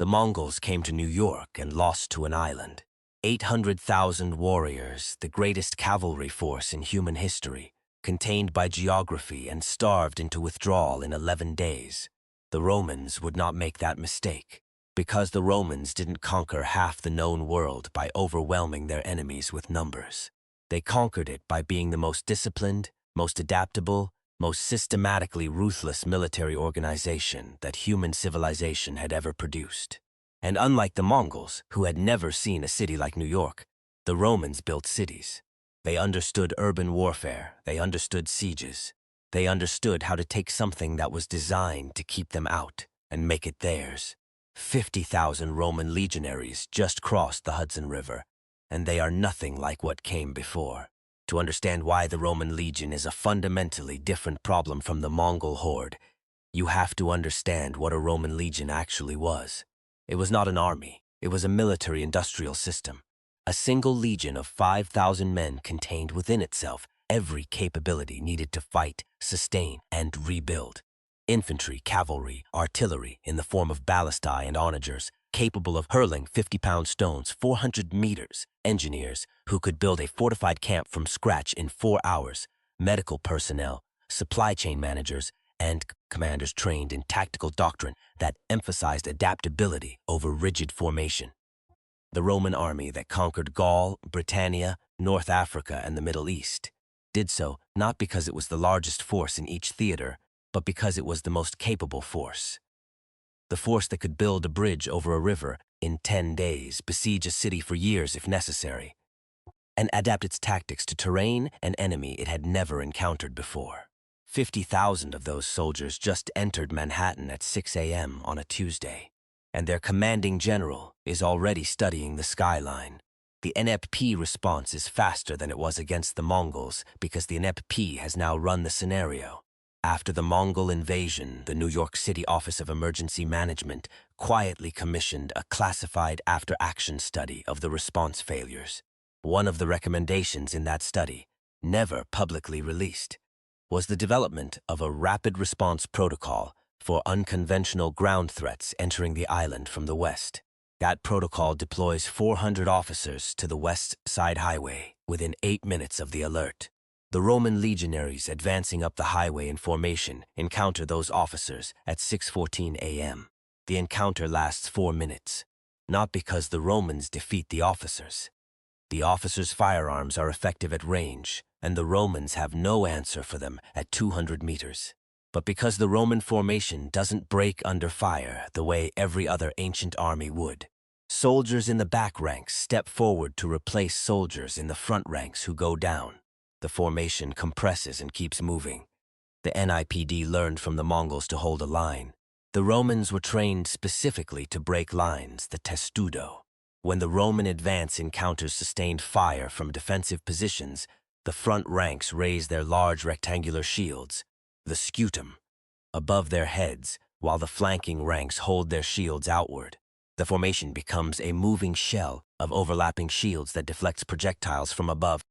The Mongols came to New York and lost to an island. 800,000 warriors, the greatest cavalry force in human history, contained by geography and starved into withdrawal in 11 days. The Romans would not make that mistake, because the Romans didn't conquer half the known world by overwhelming their enemies with numbers. They conquered it by being the most disciplined, most adaptable, most systematically ruthless military organization that human civilization had ever produced. And unlike the Mongols, who had never seen a city like New York, the Romans built cities. They understood urban warfare, they understood sieges. They understood how to take something that was designed to keep them out and make it theirs. 50,000 Roman legionaries just crossed the Hudson River, and they are nothing like what came before. To understand why the Roman legion is a fundamentally different problem from the Mongol horde, you have to understand what a Roman legion actually was. It was not an army, it was a military-industrial system. A single legion of 5,000 men contained within itself every capability needed to fight, sustain, and rebuild. Infantry, cavalry, artillery in the form of ballistae and onagers, capable of hurling 50-pound stones 400 meters, engineers who could build a fortified camp from scratch in 4 hours, medical personnel, supply chain managers, and commanders trained in tactical doctrine that emphasized adaptability over rigid formation. The Roman army that conquered Gaul, Britannia, North Africa, and the Middle East did so not because it was the largest force in each theater, but because it was the most capable force. The force that could build a bridge over a river in 10 days, besiege a city for years if necessary, and adapt its tactics to terrain and enemy it had never encountered before. 50,000 of those soldiers just entered Manhattan at 6 a.m. on a Tuesday, and their commanding general is already studying the skyline. The NYPD response is faster than it was against the Mongols because the NYPD has now run the scenario. After the Mongol invasion, the New York City Office of Emergency Management quietly commissioned a classified after-action study of the response failures. One of the recommendations in that study, never publicly released, was the development of a rapid response protocol for unconventional ground threats entering the island from the west. That protocol deploys 400 officers to the West Side Highway within 8 minutes of the alert. The Roman legionaries advancing up the highway in formation encounter those officers at 6:14 a.m. The encounter lasts 4 minutes, not because the Romans defeat the officers. The officers' firearms are effective at range, and the Romans have no answer for them at 200 meters. But because the Roman formation doesn't break under fire the way every other ancient army would. Soldiers in the back ranks step forward to replace soldiers in the front ranks who go down. The formation compresses and keeps moving. The NYPD learned from the Mongols to hold a line. The Romans were trained specifically to break lines, the testudo. When the Roman advance encounters sustained fire from defensive positions, the front ranks raise their large rectangular shields, the scutum, above their heads, while the flanking ranks hold their shields outward. The formation becomes a moving shell of overlapping shields that deflects projectiles from above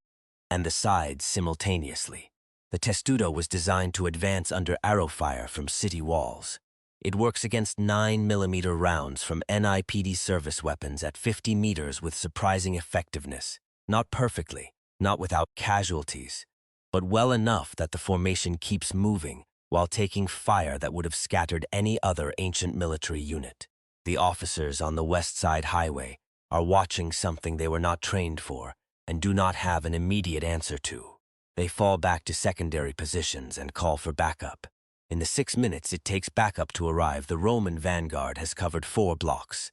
and the sides simultaneously. The testudo was designed to advance under arrow fire from city walls. It works against 9mm rounds from NYPD service weapons at 50 meters with surprising effectiveness. Not perfectly, not without casualties, but well enough that the formation keeps moving while taking fire that would have scattered any other ancient military unit. The officers on the West Side Highway are watching something they were not trained for and do not have an immediate answer to. They fall back to secondary positions and call for backup. In the 6 minutes it takes backup to arrive, the Roman vanguard has covered 4 blocks.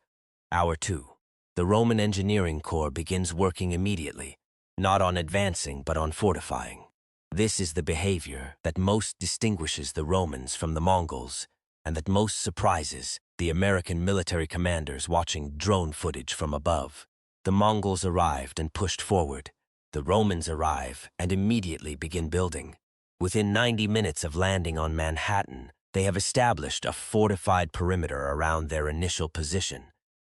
Hour 2. The Roman engineering corps begins working immediately, not on advancing but on fortifying. This is the behavior that most distinguishes the Romans from the Mongols and that most surprises the American military commanders watching drone footage from above. The Mongols arrived and pushed forward. The Romans arrive and immediately begin building. Within 90 minutes of landing on Manhattan, they have established a fortified perimeter around their initial position.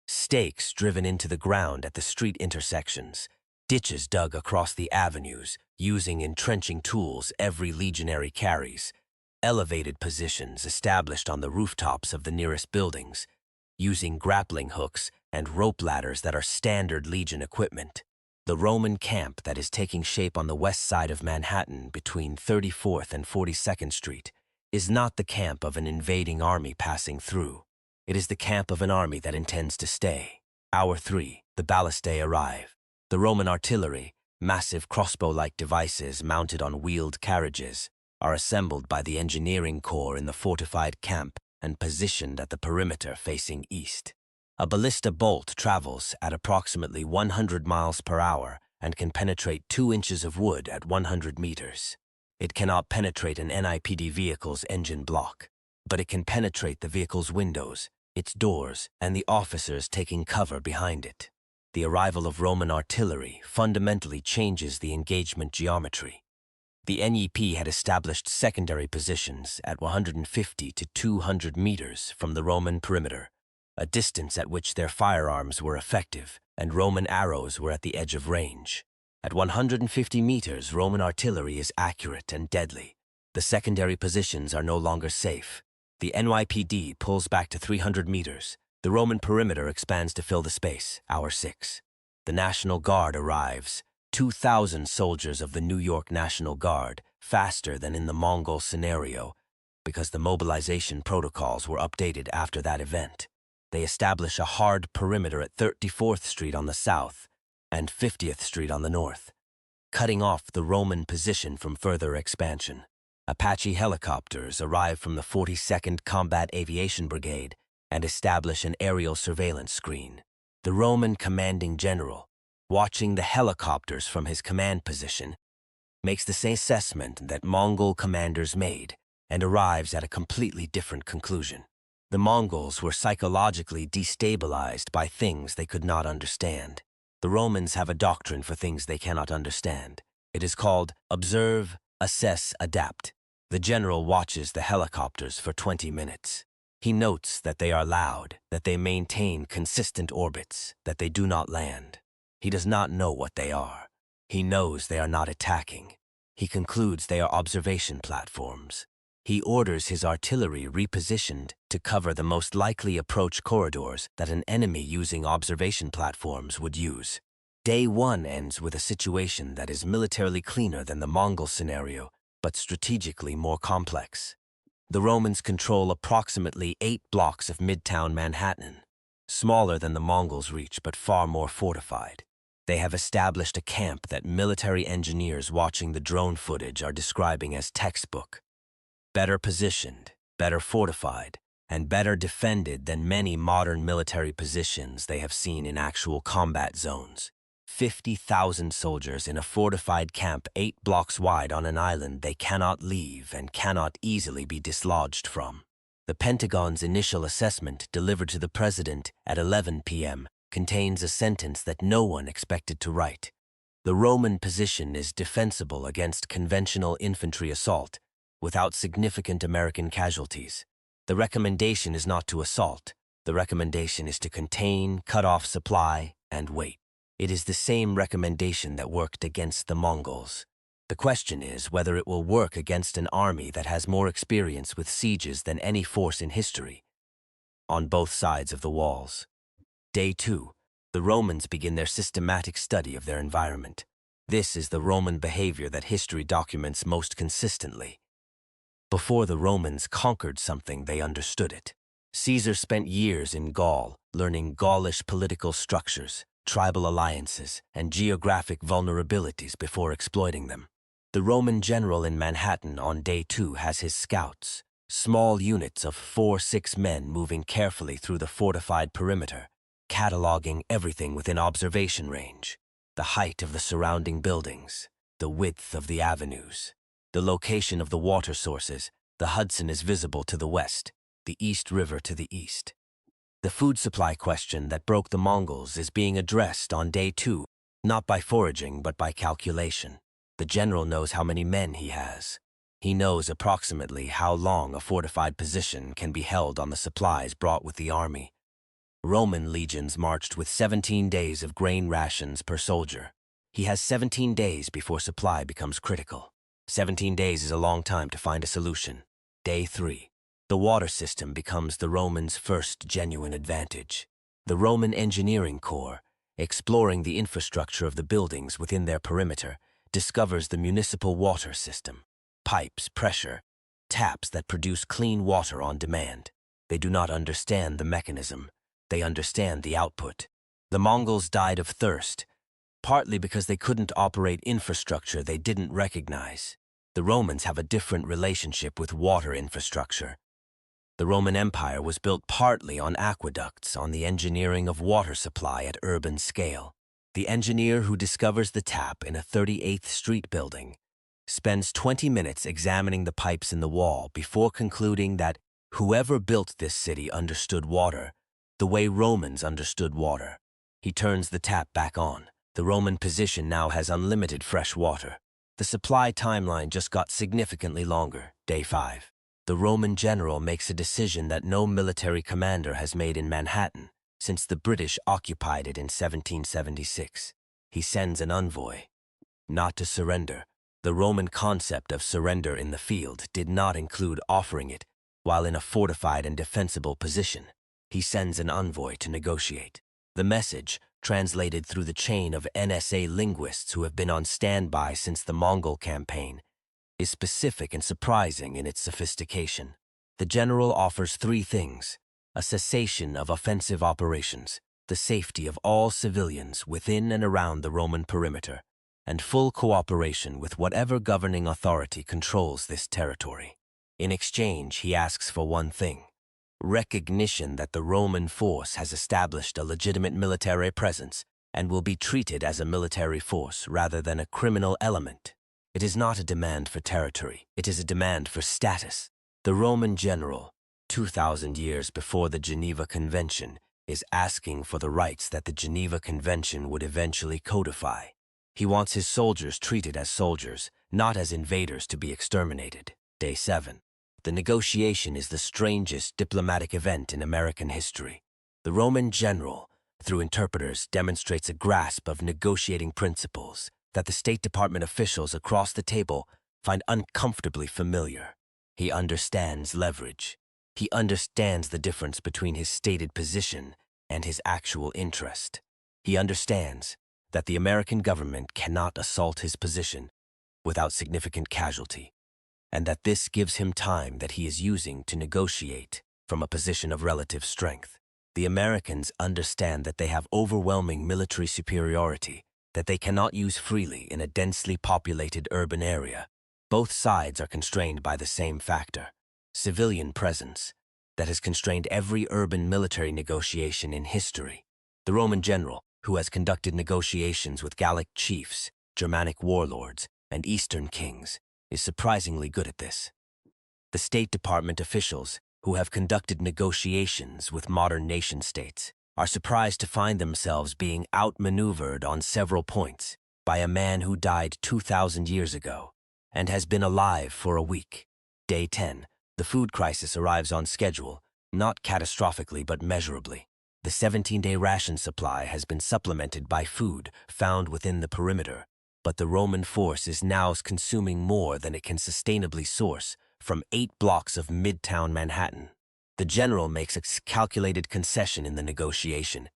Stakes driven into the ground at the street intersections, ditches dug across the avenues using entrenching tools every legionary carries, elevated positions established on the rooftops of the nearest buildings. using grappling hooks and rope ladders that are standard Legion equipment. The Roman camp that is taking shape on the west side of Manhattan between 34th and 42nd Street is not the camp of an invading army passing through. It is the camp of an army that intends to stay. Hour 3, the ballistae arrive. The Roman artillery, massive crossbow-like devices mounted on wheeled carriages, are assembled by the engineering corps in the fortified camp and positioned at the perimeter facing east. A ballista bolt travels at approximately 100 miles per hour and can penetrate 2 inches of wood at 100 meters. It cannot penetrate an NYPD vehicle's engine block, but it can penetrate the vehicle's windows, its doors, and the officers taking cover behind it. The arrival of Roman artillery fundamentally changes the engagement geometry. The NYPD had established secondary positions at 150 to 200 meters from the Roman perimeter, a distance at which their firearms were effective and Roman arrows were at the edge of range. At 150 meters, Roman artillery is accurate and deadly. The secondary positions are no longer safe. The NYPD pulls back to 300 meters. The Roman perimeter expands to fill the space. Hour 6. The National Guard arrives. 2,000 soldiers of the New York National Guard, faster than in the Mongol scenario, because the mobilization protocols were updated after that event. They establish a hard perimeter at 34th Street on the south and 50th Street on the north, cutting off the Roman position from further expansion. Apache helicopters arrive from the 42nd Combat Aviation Brigade and establish an aerial surveillance screen. The Roman commanding general, watching the helicopters from his command position, makes the same assessment that Mongol commanders made and arrives at a completely different conclusion. The Mongols were psychologically destabilized by things they could not understand. The Romans have a doctrine for things they cannot understand. It is called observe, assess, adapt. The general watches the helicopters for 20 minutes. He notes that they are loud, that they maintain consistent orbits, that they do not land. He does not know what they are. He knows they are not attacking. He concludes they are observation platforms. He orders his artillery repositioned to cover the most likely approach corridors that an enemy using observation platforms would use. Day 1 ends with a situation that is militarily cleaner than the Mongol scenario, but strategically more complex. The Romans control approximately 8 blocks of Midtown Manhattan, smaller than the Mongols' reach but far more fortified. They have established a camp that military engineers watching the drone footage are describing as textbook. Better positioned, better fortified, and better defended than many modern military positions they have seen in actual combat zones. 50,000 soldiers in a fortified camp 8 blocks wide on an island they cannot leave and cannot easily be dislodged from. The Pentagon's initial assessment, delivered to the president at 11 p.m., contains a sentence that no one expected to write. The Roman position is defensible against conventional infantry assault, without significant American casualties. The recommendation is not to assault. The recommendation is to contain, cut off supply, and wait. It is the same recommendation that worked against the Mongols. The question is whether it will work against an army that has more experience with sieges than any force in history, on both sides of the walls. Day 2. The Romans begin their systematic study of their environment. This is the Roman behavior that history documents most consistently. Before the Romans conquered something, they understood it. Caesar spent years in Gaul, learning Gaulish political structures, tribal alliances, and geographic vulnerabilities before exploiting them. The Roman general in Manhattan on day 2 has his scouts, small units of 4-6 men moving carefully through the fortified perimeter, cataloging everything within observation range: the height of the surrounding buildings, the width of the avenues, the location of the water sources. The Hudson is visible to the west, the East River to the east. The food supply question that broke the Mongols is being addressed on day 2, not by foraging but by calculation. The general knows how many men he has. He knows approximately how long a fortified position can be held on the supplies brought with the army. Roman legions marched with 17 days of grain rations per soldier. He has 17 days before supply becomes critical. 17 days is a long time to find a solution. Day 3. The water system becomes the Romans' first genuine advantage. The Roman engineering corps, exploring the infrastructure of the buildings within their perimeter, discovers the municipal water system. Pipes, pressure, taps that produce clean water on demand. They do not understand the mechanism. They understand the output. The Mongols died of thirst, partly because they couldn't operate infrastructure they didn't recognize. The Romans have a different relationship with water infrastructure. The Roman Empire was built partly on aqueducts, on the engineering of water supply at urban scale. The engineer who discovers the tap in a 38th Street building spends 20 minutes examining the pipes in the wall before concluding that whoever built this city understood water the way Romans understood water. He turns the tap back on. The Roman position now has unlimited fresh water. The supply timeline just got significantly longer, day 5. The Roman general makes a decision that no military commander has made in Manhattan since the British occupied it in 1776. He sends an envoy, not to surrender. The Roman concept of surrender in the field did not include offering it while in a fortified and defensible position. He sends an envoy to negotiate. The message, translated through the chain of NSA linguists who have been on standby since the Mongol campaign, is specific and surprising in its sophistication. The general offers 3 things: a cessation of offensive operations, the safety of all civilians within and around the Roman perimeter, and full cooperation with whatever governing authority controls this territory. In exchange, he asks for one thing: recognition that the Roman force has established a legitimate military presence and will be treated as a military force rather than a criminal element. It is not a demand for territory, it is a demand for status. The Roman general, 2,000 years before the Geneva Convention, is asking for the rights that the Geneva Convention would eventually codify. He wants his soldiers treated as soldiers, not as invaders to be exterminated. Day 7. The negotiation is the strangest diplomatic event in American history. The Roman general, through interpreters, demonstrates a grasp of negotiating principles that the State Department officials across the table find uncomfortably familiar. He understands leverage. He understands the difference between his stated position and his actual interest. He understands that the American government cannot assault his position without significant casualty, and that this gives him time that he is using to negotiate from a position of relative strength. The Americans understand that they have overwhelming military superiority that they cannot use freely in a densely populated urban area. Both sides are constrained by the same factor: civilian presence, that has constrained every urban military negotiation in history. The Roman general, who has conducted negotiations with Gallic chiefs, Germanic warlords, and Eastern kings, is surprisingly good at this. The State Department officials, who have conducted negotiations with modern nation-states, are surprised to find themselves being outmaneuvered on several points by a man who died 2,000 years ago and has been alive for a week. Day 10. The food crisis arrives on schedule, not catastrophically but measurably. The 17-day ration supply has been supplemented by food found within the perimeter, but the Roman force is now consuming more than it can sustainably source from 8 blocks of Midtown Manhattan. The general makes a calculated concession in the negotiation.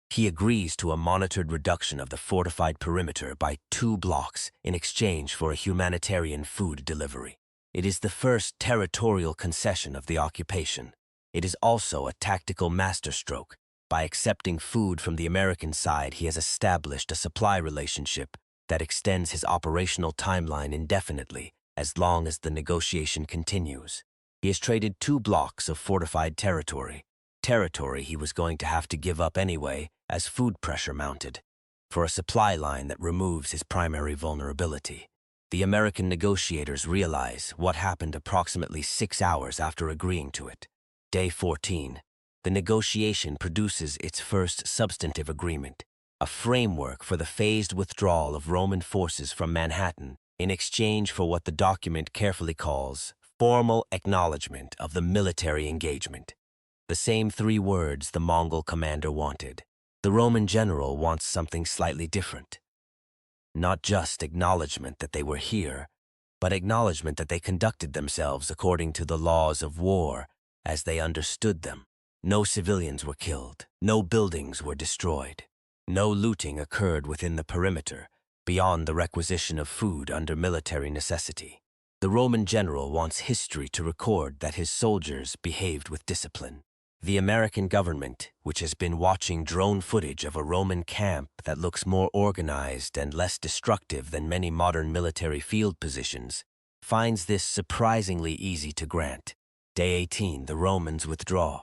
He agrees to a monitored reduction of the fortified perimeter by 2 blocks in exchange for a humanitarian food delivery. It is the first territorial concession of the occupation. It is also a tactical masterstroke. By accepting food from the American side, he has established a supply relationship that extends his operational timeline indefinitely as long as the negotiation continues. He has traded 2 blocks of fortified territory he was going to have to give up anyway as food pressure mounted, for a supply line that removes his primary vulnerability. The American negotiators realize what happened approximately 6 hours after agreeing to it. Day 14. The negotiation produces its first substantive agreement, a framework for the phased withdrawal of Roman forces from Manhattan in exchange for what the document carefully calls formal acknowledgement of the military engagement. The same 3 words the Mongol commander wanted. The Roman general wants something slightly different. Not just acknowledgement that they were here, but acknowledgement that they conducted themselves according to the laws of war as they understood them. No civilians were killed, no buildings were destroyed, no looting occurred within the perimeter, beyond the requisition of food under military necessity. The Roman general wants history to record that his soldiers behaved with discipline. The American government, which has been watching drone footage of a Roman camp that looks more organized and less destructive than many modern military field positions, finds this surprisingly easy to grant. Day 18, the Romans withdraw.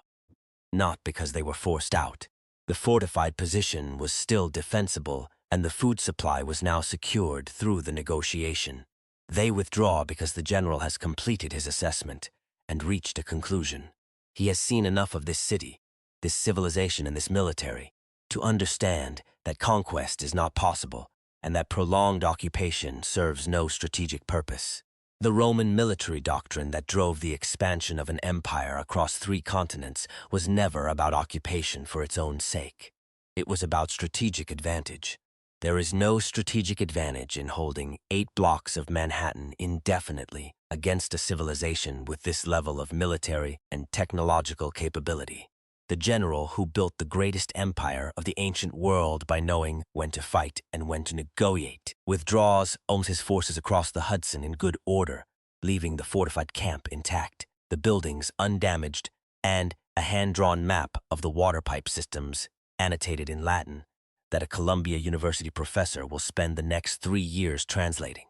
Not because they were forced out. The fortified position was still defensible, and the food supply was now secured through the negotiation. They withdraw because the general has completed his assessment and reached a conclusion. He has seen enough of this city, this civilization, and this military to understand that conquest is not possible and that prolonged occupation serves no strategic purpose. The Roman military doctrine that drove the expansion of an empire across 3 continents was never about occupation for its own sake. It was about strategic advantage. There is no strategic advantage in holding 8 blocks of Manhattan indefinitely against a civilization with this level of military and technological capability. The general who built the greatest empire of the ancient world by knowing when to fight and when to negotiate, withdraws, owns his forces across the Hudson in good order, leaving the fortified camp intact, the buildings undamaged, and a hand-drawn map of the water pipe systems, annotated in Latin, that a Columbia University professor will spend the next 3 years translating.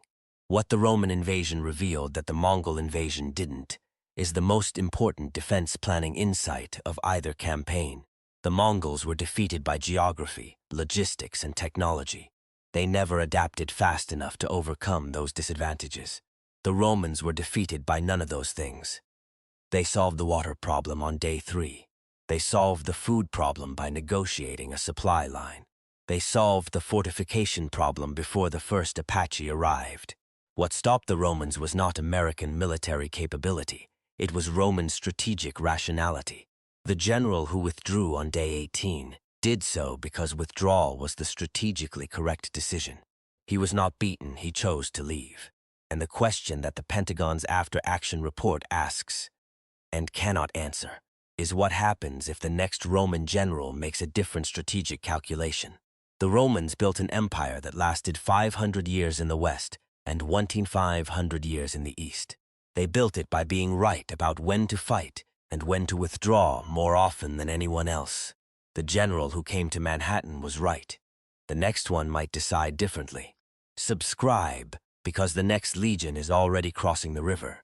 What the Roman invasion revealed that the Mongol invasion didn't is the most important defense planning insight of either campaign. The Mongols were defeated by geography, logistics, and technology. They never adapted fast enough to overcome those disadvantages. The Romans were defeated by none of those things. They solved the water problem on day 3. They solved the food problem by negotiating a supply line. They solved the fortification problem before the first Apache arrived. What stopped the Romans was not American military capability. It was Roman strategic rationality. The general who withdrew on day 18 did so because withdrawal was the strategically correct decision. He was not beaten, he chose to leave. And the question that the Pentagon's after-action report asks, and cannot answer, is what happens if the next Roman general makes a different strategic calculation. The Romans built an empire that lasted 500 years in the West and 1,500 years in the East. They built it by being right about when to fight and when to withdraw more often than anyone else. The general who came to Manhattan was right. The next one might decide differently. Subscribe, because the next legion is already crossing the river.